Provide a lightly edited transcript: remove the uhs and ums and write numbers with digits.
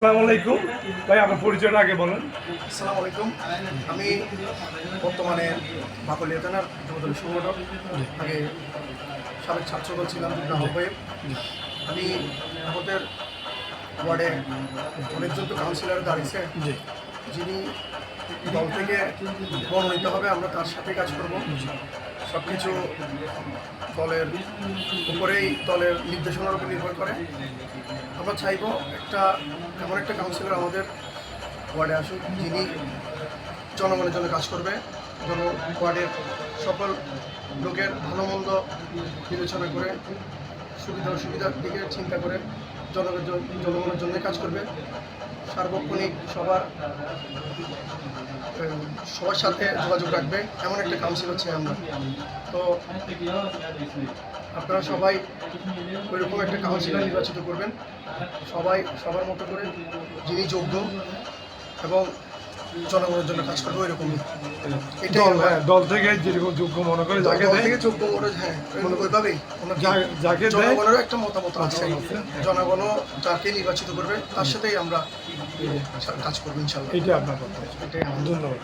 আসসালামু আলাইকুম ভাই, আপনার পরিচয়টা আগে বলেন। আসসালামু আলাইকুম। আমি বর্তমানে বাকলিয়া থানার যুবদলের সংগঠক, আগে সাবেক ছাত্রদল ছিলাম, যুগ্ম আহ্বায়ক। আমি আমাদের ওয়ার্ডে অনেকজন তো কাউন্সিলর দাঁড়িয়েছে, যিনি দল থেকে মনোনীত হবে, আমরা তার সাথে কাজ করব। সব কিছু দলের উপরেই, দলের নির্দেশনার উপর নির্ভর করে। আমরা চাইব এমন একটা কাউন্সিলর আমাদের ওয়ার্ডে আসুক, যিনি জনগণের জন্য কাজ করবে, ওয়ার্ডের সকল লোকের ভালো মন্দ বিবেচনা করে, সুবিধা অসুবিধার দিকে চিন্তা করে জনগণের জন্য কাজ করবে, সার্বক্ষণিক সবার সাথে যোগাযোগ রাখবে, এমন একটা কাউন্সিল হচ্ছে আমরা। তো আপনারা সবাই ওইরকম একটা কাউন্সিলর নির্বাচিত করবেন, সবার মতো করে, যিনি যোগ্য এবং জনগণের জন্য কাজ করবে ওইরকমই। দল থেকে যেরকম যোগ্য মনে করে, যাকে দল থেকে যোগ্য মনে, হ্যাঁ, ওইভাবেই যাকে জনগণেরও একটা মতামত আছে। জনগণও যাকে নির্বাচিত করবে তার সাথেই আমরা কাজ করবো ইনশাল্লাহ। এইটা আপনার কথা। এটাই। ধন্যবাদ।